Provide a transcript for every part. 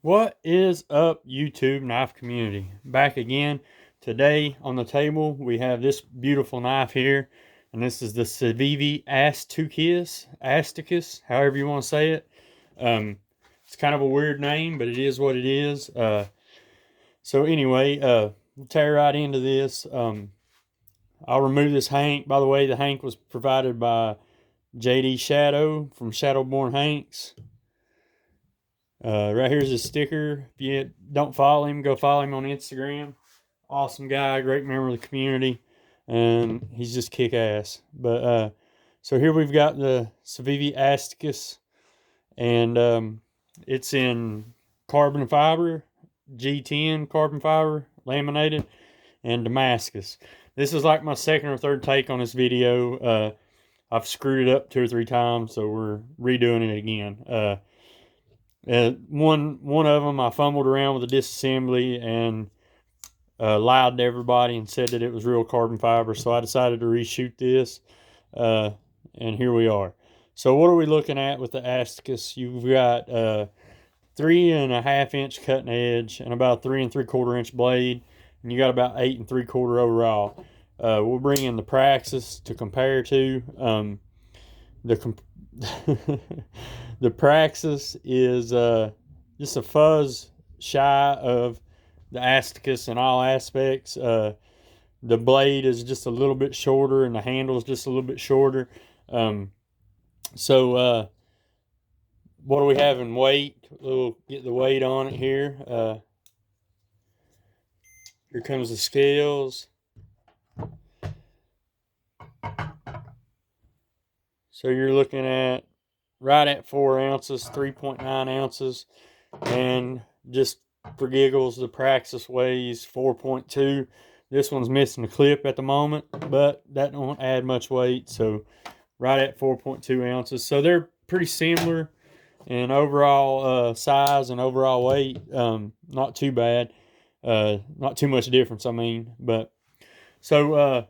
What is up, YouTube knife community? Back again. Today on the table we have this beautiful knife here, and this is the Civivi Asticus, however you want to say it. It's kind of a weird name, but it is what it is. So anyway, we'll tear right into this. I'll remove this hank. By the way, the hank was provided by JD Shadow from Shadowborn Hanks. Right here's his sticker. If you don't follow him, go follow him on Instagram. Awesome guy, great member of the community, and he's just kick ass. But so here we've got the Civivi Asticus, and it's in carbon fiber, G10 carbon fiber, laminated, and Damascus. This is like my second or third take on this video. I've screwed it up 2 or 3 times, so we're redoing it again. One of them, I fumbled around with the disassembly and lied to everybody and said that it was real carbon fiber. So I decided to reshoot this, and here we are. So what are we looking at with the Asticus? You've got 3.5 inch cutting edge and about 3 3/4 inch blade, and you got about 8 3/4 overall. We'll bring in the Praxis to compare to. The the Praxis is just a fuzz shy of the Asticus in all aspects. The blade is just a little bit shorter, and the handle is just a little bit shorter. So what do we have in weight? We'll get the weight on it here. Here comes the scales. So you're looking at right at 4 ounces, 3.9 ounces. And just for giggles, the Praxis weighs 4.2. This one's missing a clip at the moment, but that don't add much weight. So right at 4.2 ounces. So they're pretty similar in overall size and overall weight. Not too bad. Not too much difference, I mean. But so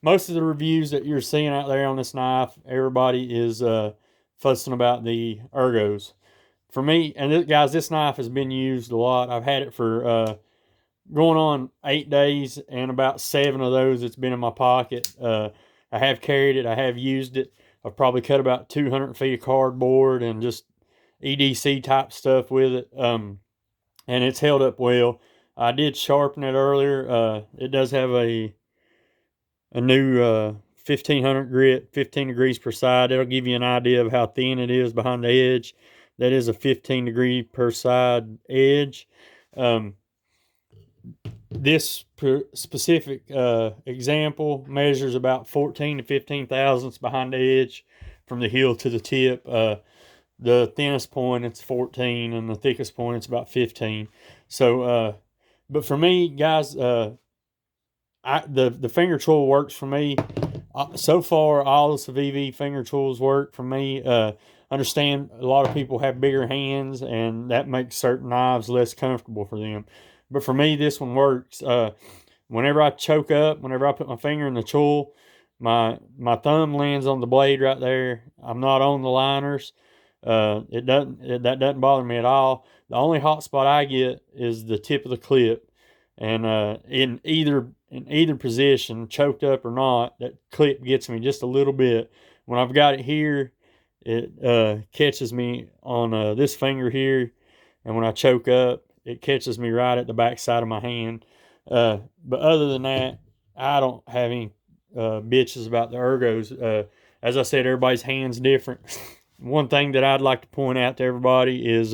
most of the reviews that you're seeing out there on this knife, everybody is fussing about the ergos. For me, and guys, this knife has been used a lot. I've had it for going on 8 days, and about 7 of those it's been in my pocket. I have carried it. I have used it. I've probably cut about 200 feet of cardboard and just EDC type stuff with it, and it's held up well. I did sharpen it earlier. It does have a new 1500 grit, 15 degrees per side. It'll give you an idea of how thin it is behind the edge. That is a 15 degree per side edge. This specific example measures about 14 to 15 thousandths behind the edge from the heel to the tip. The thinnest point it's 14, and the thickest point it's about 15. So, but for me, guys, the finger tool works for me. So far, all the Civivi finger tools work for me. Understand a lot of people have bigger hands, and that makes certain knives less comfortable for them. But for me, this one works. Whenever I choke up, whenever I put my finger in the tool, my thumb lands on the blade right there. I'm not on the liners. That doesn't bother me at all. The only hot spot I get is the tip of the clip, and in either position, choked up or not, that clip gets me just a little bit. When I've got it here, it catches me on this finger here, and when I choke up, it catches me right at the back side of my hand. But other than that, I don't have any bitches about the ergos. As I said, everybody's hand's different. One thing that I'd like to point out to everybody is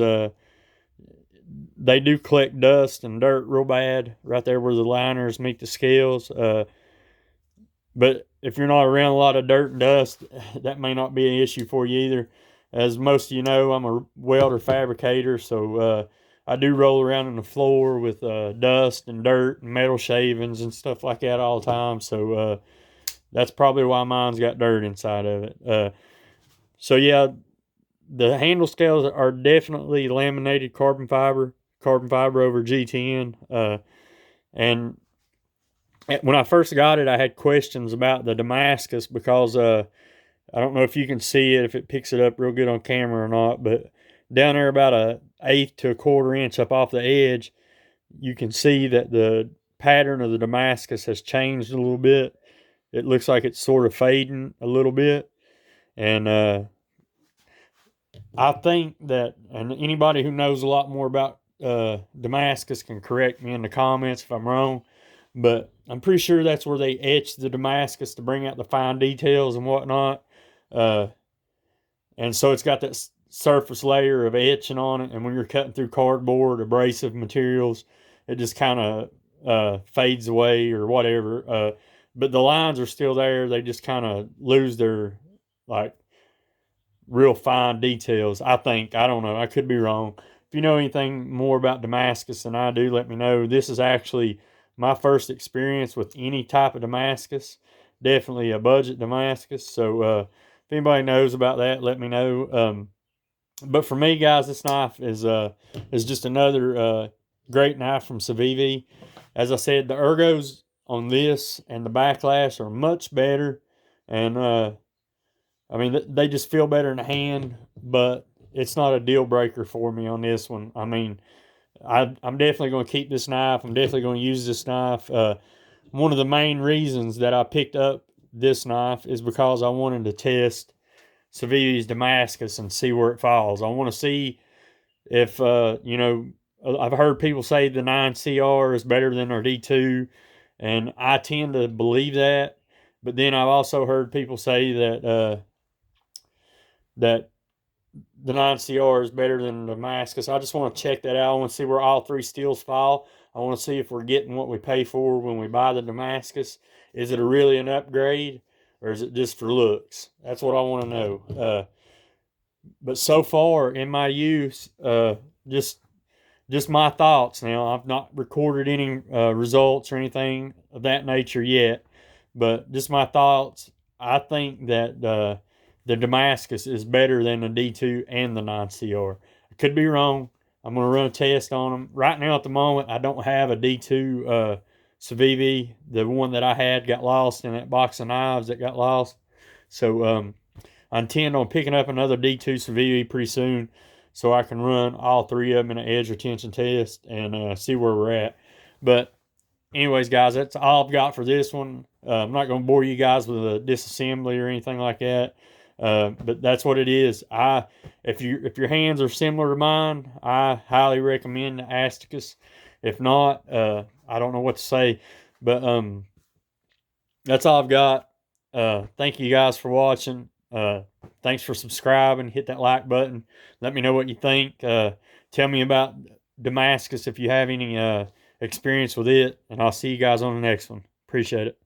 they do collect dust and dirt real bad right there where the liners meet the scales. But if you're not around a lot of dirt and dust, that may not be an issue for you either. As most of you know, I'm a welder fabricator, so I do roll around on the floor with dust and dirt and metal shavings and stuff like that all the time. So that's probably why mine's got dirt inside of it. So yeah, the handle scales are definitely laminated carbon fiber over G10. And when I first got it, I had questions about the Damascus because I don't know if you can see it, if it picks it up real good on camera or not, but down there about a eighth to a quarter inch up off the edge, you can see that the pattern of the Damascus has changed a little bit. It looks like it's sort of fading a little bit. And I think that, and anybody who knows a lot more about Damascus can correct me in the comments if I'm wrong, but I'm pretty sure that's where they etched the Damascus to bring out the fine details and whatnot. And so it's got that surface layer of etching on it, and when you're cutting through cardboard, abrasive materials, it just kind of fades away or whatever. But the lines are still there. They just kind of lose their like real fine details. I think. I don't know. I could be wrong. If you know anything more about Damascus than I do, let me know. This is actually my first experience with any type of Damascus. Definitely a budget Damascus. So if anybody knows about that, let me know. But for me, guys, this knife is just another great knife from Civivi. As I said, the ergos on this and the backlash are much better, and I mean they just feel better in the hand. But it's not a deal breaker for me on this one. I mean, I'm definitely going to keep this knife. I'm definitely going to use this knife. One of the main reasons that I picked up this knife is because I wanted to test Civivi's Damascus and see where it falls. I want to see if, I've heard people say the 9CR is better than our D2, and I tend to believe that. But then I've also heard people say that the 9CR is better than the Damascus. I just want to check that out. I want to see where all three steels fall. I want to see if we're getting what we pay for when we buy the Damascus. Is it really an upgrade, or is it just for looks? That's what I want to know. But so far in my use, just my thoughts. Now I've not recorded any results or anything of that nature yet, but just my thoughts. I think that the Damascus is better than the D2 and the 9CR. I could be wrong. I'm going to run a test on them. Right now at the moment, I don't have a D2 Civivi. The one that I had got lost in that box of knives that got lost. So I intend on picking up another D2 Civivi pretty soon so I can run all three of them in an edge retention test and see where we're at. But anyways, guys, that's all I've got for this one. I'm not going to bore you guys with a disassembly or anything like that. But that's what it is. If your hands are similar to mine, I highly recommend the Asticus. If not, I don't know what to say. But that's all I've got. Thank you guys for watching. Thanks for subscribing. Hit that like button. Let me know what you think. Tell me about Damascus if you have any experience with it. And I'll see you guys on the next one. Appreciate it.